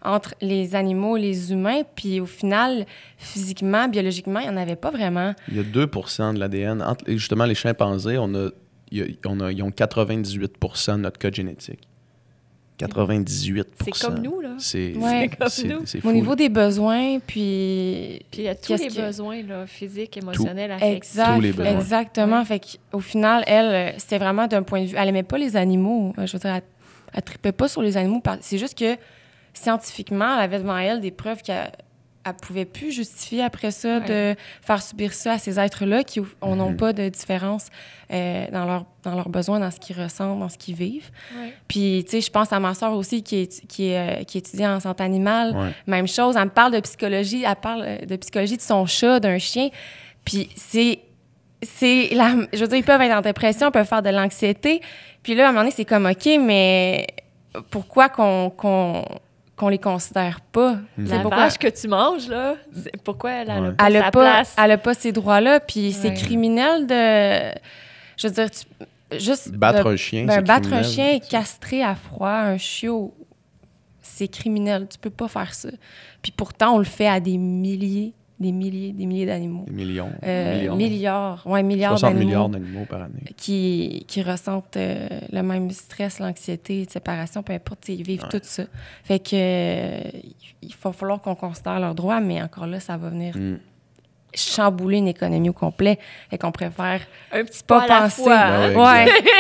entre les animaux et les humains, puis au final, physiquement, biologiquement, il n'y en avait pas vraiment. Il y a 2 % de l'ADN. Justement, les chimpanzés, ils ont 98 % de notre code génétique. 98 %. C'est comme nous, là. C'est fou. Au niveau des besoins, puis il y a tous les besoins là, physiques, émotionnels, affectifs. Tous les besoins. Exactement. Ouais. Fait qu'au final, elle, c'était vraiment d'un point de vue... Elle aimait pas les animaux. Je veux dire, elle tripait pas sur les animaux. C'est juste que, scientifiquement, elle avait devant elle des preuves qu'elle pouvait plus justifier après ça de faire subir ça à ces êtres-là qui n'ont pas de différence dans leurs besoins, dans ce qu'ils ressentent, dans ce qu'ils vivent. Ouais. Puis, tu sais, je pense à ma soeur aussi qui étudie en santé animale. Ouais. Même chose, elle me parle de psychologie. Elle parle de psychologie de son chat, d'un chien. Puis je veux dire, ils peuvent être en dépression, ils peuvent faire de l'anxiété. Puis là, à un moment donné, c'est comme, OK, mais pourquoi qu'on les considère pas? La vache que tu manges, là, pourquoi elle n'a pas sa place? Elle n'a pas ces droits-là, puis c'est criminel de... Je veux dire, juste... Battre un chien, c'est battre criminel. un chien, castrer à froid un chiot, c'est criminel. Tu peux pas faire ça. Puis pourtant, on le fait à des milliers d'animaux. Des millions. Milliards 60 d'animaux. milliards d'animaux par année. Qui ressentent le même stress, l'anxiété, la séparation, peu importe, ils vivent tout ça. Fait que il va falloir qu'on considère leurs droits, mais encore là, ça va venir chambouler une économie au complet. Fait qu'on préfère un petit pas à la fois.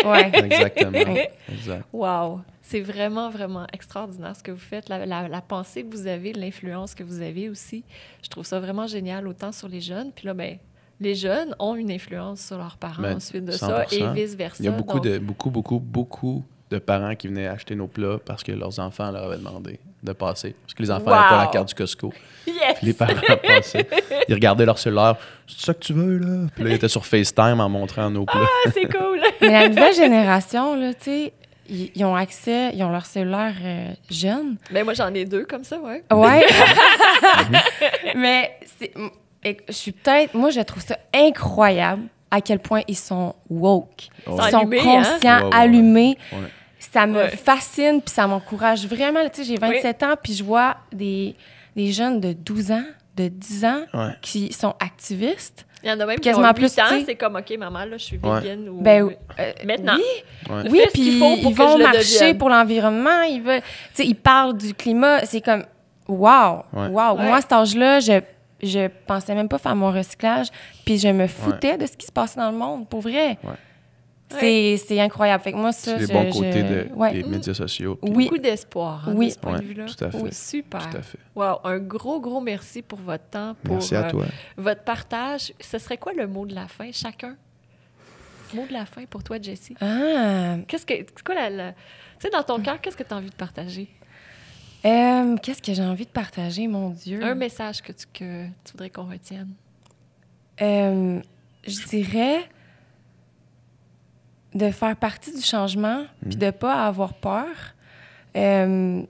Ouais. Exactement. Exact. Wow! C'est vraiment, vraiment extraordinaire ce que vous faites, la pensée que vous avez, l'influence que vous avez aussi. Je trouve ça vraiment génial, autant sur les jeunes. Puis là, ben, les jeunes ont une influence sur leurs parents ensuite de 100%. Ça et vice-versa. Il y a beaucoup de parents qui venaient acheter nos plats parce que leurs enfants leur avaient demandé de passer. Parce que les enfants n'avaient pas la carte du Costco. Yes! Puis les parents passaient. Ils regardaient leur cellulaire. C'est ça que tu veux, là? Puis là, ils étaient sur FaceTime en montrant nos plats. Ah, c'est cool! Mais la nouvelle génération, là, tu sais, ils ont accès, ils ont leur cellulaire jeune. Ben moi, j'en ai 2 comme ça, ouais. Ouais. Mais moi, je trouve ça incroyable à quel point ils sont woke. Ils sont allumés, conscients, allumés. Ouais. Ça me fascine, puis ça m'encourage vraiment. Tu sais, j'ai 27 ans, puis je vois des jeunes de 12 ans, de 10 ans qui sont activistes. Il y en a même qui quasiment ont 8 plus, ans, t'sais. c'est comme, OK, maman, là, je suis végane ou... maintenant. Oui, puis ils vont marcher pour l'environnement. Ils parlent du climat. C'est comme, wow. Moi, à cet âge-là, je pensais même pas faire mon recyclage, puis je me foutais de ce qui se passait dans le monde, pour vrai. C'est incroyable. Fait que moi, ça, c'est les bons côtés des médias sociaux. Puis beaucoup d'espoir de ce point de vue-là. Tout à fait. Oui, super. Tout à fait. Wow, un gros merci pour votre temps, pour merci à toi. Votre partage. Ce serait quoi le mot de la fin, chacun? Mot de la fin pour toi, Jessie. C'est quoi tu sais, dans ton cœur, qu'est-ce que tu as envie de partager? Qu'est-ce que j'ai envie de partager, mon Dieu? Un message que tu voudrais qu'on retienne. Je dirais de faire partie du changement, puis de pas avoir peur. Que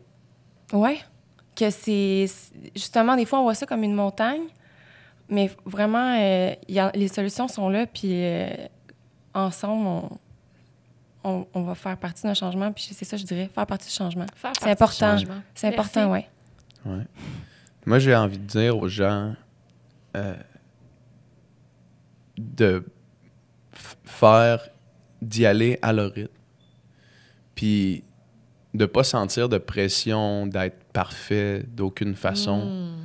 c'est... Justement, des fois, on voit ça comme une montagne, mais vraiment, les solutions sont là, puis ensemble, on va faire partie d'un changement, puis c'est ça, je dirais, faire partie du changement. C'est important. C'est important, oui. Ouais. Moi, j'ai envie de dire aux gens d'y aller à leur rythme. Puis de pas sentir de pression d'être parfait d'aucune façon.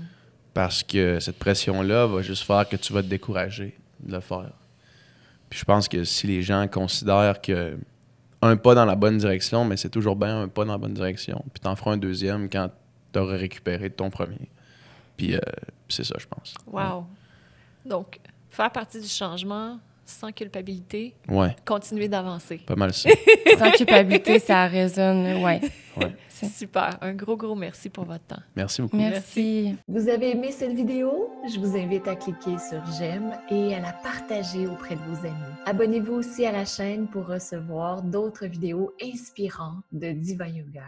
Parce que cette pression-là va juste faire que tu vas te décourager de le faire. Puis je pense que si les gens considèrent que un pas dans la bonne direction, mais c'est toujours bien un pas dans la bonne direction. Puis t'en feras un deuxième quand t'auras récupéré de ton premier. Puis c'est ça, je pense. Wow. Ouais. Donc, faire partie du changement sans culpabilité. Ouais. Continuer d'avancer. Pas mal ça. Sans culpabilité, ça résonne, ouais. Super. Un gros merci pour votre temps. Merci beaucoup. Merci. Vous avez aimé cette vidéo? Je vous invite à cliquer sur j'aime et à la partager auprès de vos amis. Abonnez-vous aussi à la chaîne pour recevoir d'autres vidéos inspirantes de Diva Yoga.